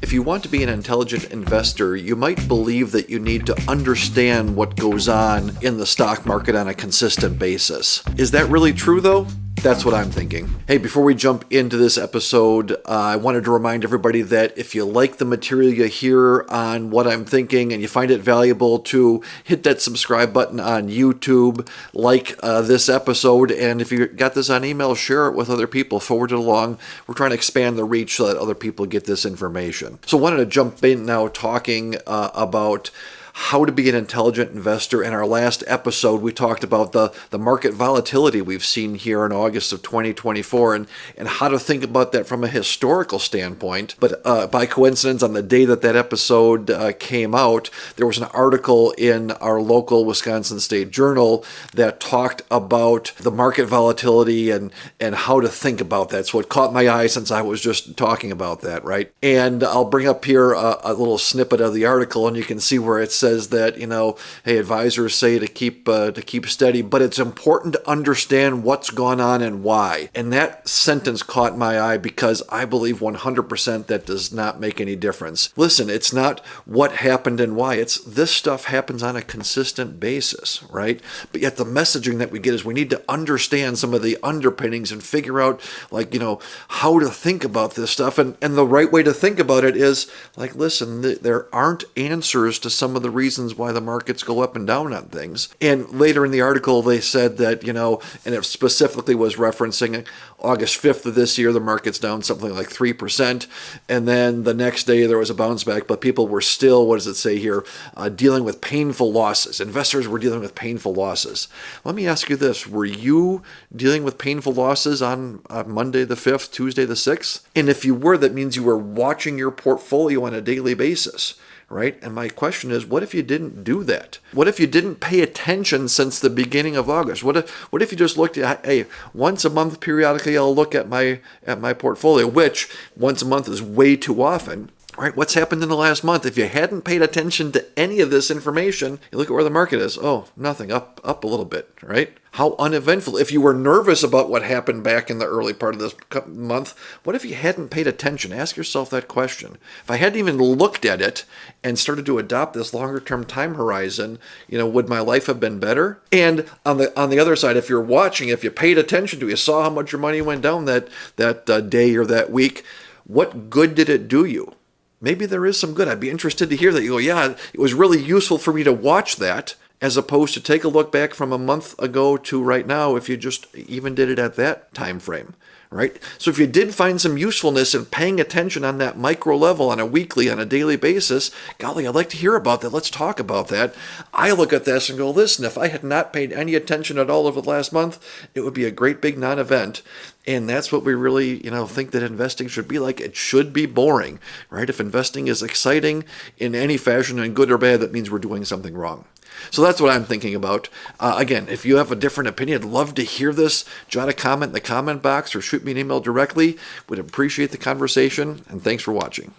If you want to be an intelligent investor, you might believe that you need to understand what goes on in the stock market on a consistent basis. Is that really true though? That's what I'm thinking. Hey, before we jump into this episode, I wanted to remind everybody that if you like the material you hear on what I'm thinking and you find it valuable, to hit that subscribe button on YouTube, like this episode, and if you got this on email, share it with other people, forward it along. We're trying to expand the reach so that other people get this information. So I wanted to jump in now talking about how to be an intelligent investor. In our last episode, we talked about the market volatility we've seen here in August of 2024 and how to think about that from a historical standpoint. But by coincidence, on the day that episode came out, there was an article in our local Wisconsin State Journal that talked about the market volatility and how to think about that. So it caught my eye since I was just talking about that, right? And I'll bring up here a little snippet of the article, and you can see where it says that, hey, advisors say to keep steady, but it's important to understand what's gone on and why. And that sentence caught my eye because I believe 100% that does not make any difference. Listen, it's not what happened and why. It's this stuff happens on a consistent basis, right? But yet the messaging that we get is we need to understand some of the underpinnings and figure out, how to think about this stuff. And the right way to think about it is, listen, there aren't answers to some of the reasons why the markets go up and down on things. And later in the article, they said that, and it specifically was referencing August 5th of this year, the market's down something like 3%. And then the next day there was a bounce back, but people were still, what does it say here, dealing with painful losses. Investors were dealing with painful losses. Let me ask you this. Were you dealing with painful losses on Monday the 5th, Tuesday the 6th? And if you were, that means you were watching your portfolio on a daily basis. Right? And my question is, what if you didn't do that? What if you didn't pay attention since the beginning of August? What if you just looked at, hey, once a month periodically I'll look at my portfolio, which once a month is way too often. Right? What's happened in the last month? If you hadn't paid attention to any of this information, you look at where the market is. Oh, nothing, up a little bit, right? How uneventful. If you were nervous about what happened back in the early part of this month, what if you hadn't paid attention? Ask yourself that question. If I hadn't even looked at it and started to adopt this longer term time horizon, would my life have been better? And on the other side, if you're watching, if you paid attention to, you saw how much your money went down that day or that week, what good did it do you? Maybe there is some good. I'd be interested to hear that. You go, yeah, it was really useful for me to watch that, as opposed to take a look back from a month ago to right now if you just even did it at that time frame, right? So if you did find some usefulness in paying attention on that micro level on a weekly, on a daily basis, golly, I'd like to hear about that. Let's talk about that. I look at this and go, listen, if I had not paid any attention at all over the last month, it would be a great big non-event. And that's what we really, think that investing should be like. It should be boring, right? If investing is exciting in any fashion, and good or bad, that means we're doing something wrong. So that's what I'm thinking about. Again, if you have a different opinion, I'd love to hear this. Jot a comment in the comment box or shoot me an email directly. Would appreciate the conversation, and thanks for watching.